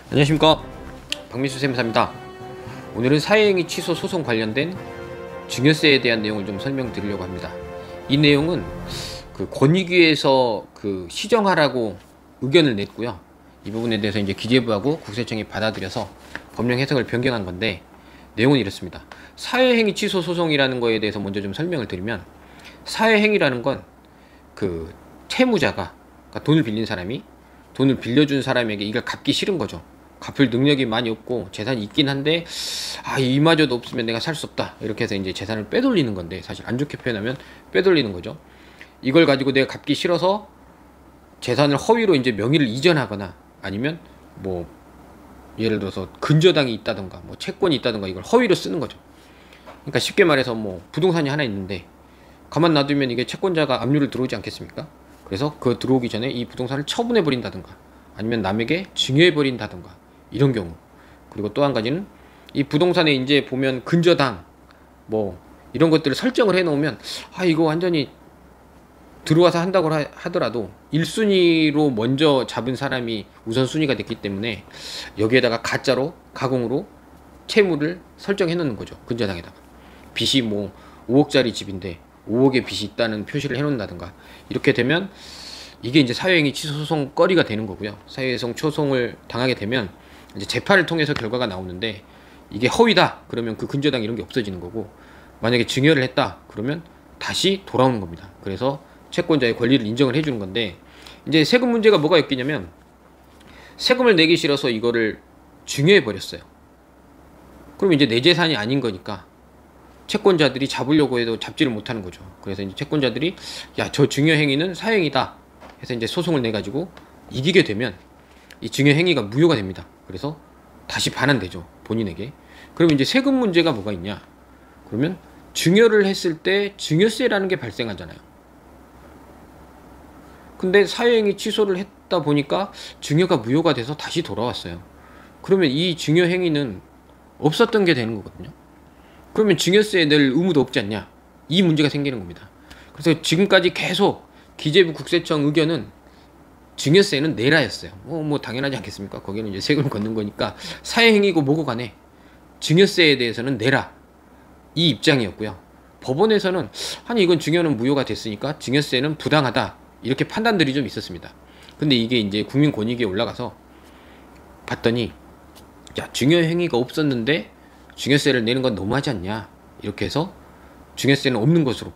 안녕하십니까, 박민수 쌤사입니다. 오늘은 사회행위 취소 소송 관련된 증여세에 대한 내용을 좀 설명드리려고 합니다. 이 내용은 권익위에서 시정하라고 의견을 냈고요. 이 부분에 대해서 이제 기재부하고 국세청이 받아들여서 법령 해석을 변경한 건데, 내용은 이렇습니다. 사회행위 취소 소송이라는 거에 대해서 먼저 좀 설명을 드리면, 사회행위라는 건 채무자가, 그러니까 돈을 빌린 사람이 돈을 빌려준 사람에게 이걸 갚기 싫은 거죠. 갚을 능력이 많이 없고 재산이 있긴 한데 이마저도 없으면 내가 살 수 없다, 이렇게 해서 이제 재산을 빼돌리는 건데, 사실 안 좋게 표현하면 빼돌리는 거죠. 이걸 가지고 내가 갚기 싫어서 재산을 허위로 이제 명의를 이전하거나, 아니면 뭐 예를 들어서 근저당이 있다던가 뭐 채권이 있다던가 이걸 허위로 쓰는 거죠. 그러니까 쉽게 말해서 뭐 부동산이 하나 있는데 가만 놔두면 이게 채권자가 압류를 들어오지 않겠습니까? 그래서 들어오기 전에 이 부동산을 처분해 버린다던가, 아니면 남에게 증여해 버린다던가, 이런 경우. 그리고 또 한 가지는 이 부동산에 이제 보면 근저당 뭐 이런 것들을 설정을 해 놓으면 이거 완전히 들어와서 한다고 하더라도 1순위로 먼저 잡은 사람이 우선순위가 됐기 때문에 여기에다가 가짜로 가공으로 채무를 설정해 놓는 거죠. 근저당에다가 빚이 뭐 5억짜리 집인데 5억의 빚이 있다는 표시를 해 놓는다든가, 이렇게 되면 이게 이제 사회행위 취소 소송 거리가 되는 거고요. 사회성 초송을 당하게 되면 이제 재판을 통해서 결과가 나오는데, 이게 허위다 그러면 그 근저당 이런 게 없어지는 거고, 만약에 증여를 했다 그러면 다시 돌아오는 겁니다. 그래서 채권자의 권리를 인정을 해주는 건데, 이제 세금 문제가 뭐가 엮이냐면, 세금을 내기 싫어서 이거를 증여해 버렸어요. 그럼 이제 내 재산이 아닌 거니까 채권자들이 잡으려고 해도 잡지를 못하는 거죠. 그래서 이제 채권자들이 저 증여 행위는 사행이다 해서 이제 소송을 내 가지고 이기게 되면 이 증여 행위가 무효가 됩니다. 그래서 다시 반환되죠, 본인에게. 그러면 이제 세금 문제가 뭐가 있냐? 그러면 증여를 했을 때 증여세라는 게 발생하잖아요. 근데 사회행위 취소를 했다 보니까 증여가 무효가 돼서 다시 돌아왔어요. 그러면 이 증여 행위는 없었던 게 되는 거거든요. 그러면 증여세에 낼 의무도 없지 않냐, 이 문제가 생기는 겁니다. 그래서 지금까지 계속 기재부 국세청 의견은 증여세는 내라였어요. 뭐 당연하지 않겠습니까? 거기는 이제 세금을 걷는 거니까 사회행위고 뭐고 간에 증여세에 대해서는 내라, 이 입장이었고요. 법원에서는 이건 증여는 무효가 됐으니까 증여세는 부당하다, 이렇게 판단들이 좀 있었습니다. 근데 이게 이제 국민권익위에 올라가서 봤더니 증여 행위가 없었는데 증여세를 내는 건 너무하지 않냐, 이렇게 해서 증여세는 없는 것으로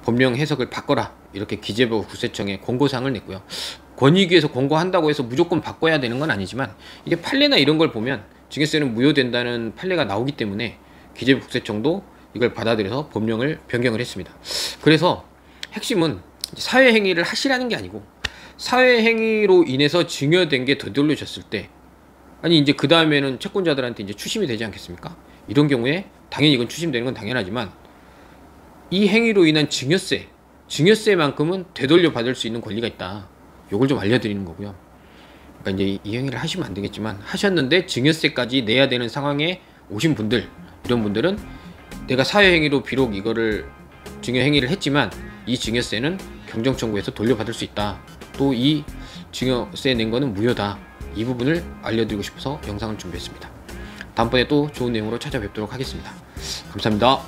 법령 해석을 바꿔라, 이렇게 기재부 국세청에 권고사항을 냈고요. 권익위에서 권고한다고 해서 무조건 바꿔야 되는 건 아니지만, 이게 판례나 이런 걸 보면 증여세는 무효된다는 판례가 나오기 때문에 기재부 국세청도 이걸 받아들여서 법령을 변경을 했습니다. 그래서 핵심은 사회행위를 하시라는 게 아니고, 사회행위로 인해서 증여된 게 되돌려졌을 때, 이제 그 다음에는 채권자들한테 이제 추심이 되지 않겠습니까? 이런 경우에 당연히 이건 추심되는 건 당연하지만, 이 행위로 인한 증여세만큼은 되돌려 받을 수 있는 권리가 있다, 요걸 좀 알려드리는 거고요. 그러니까 이제 이 행위를 하시면 안 되겠지만 하셨는데 증여세까지 내야 되는 상황에 오신 분들, 이런 분들은 내가 사회행위로 비록 이거를 증여행위를 했지만 이 증여세는 경정청구에서 돌려받을 수 있다, 또 이 증여세 낸 거는 무효다, 이 부분을 알려드리고 싶어서 영상을 준비했습니다. 다음번에 또 좋은 내용으로 찾아뵙도록 하겠습니다. 감사합니다.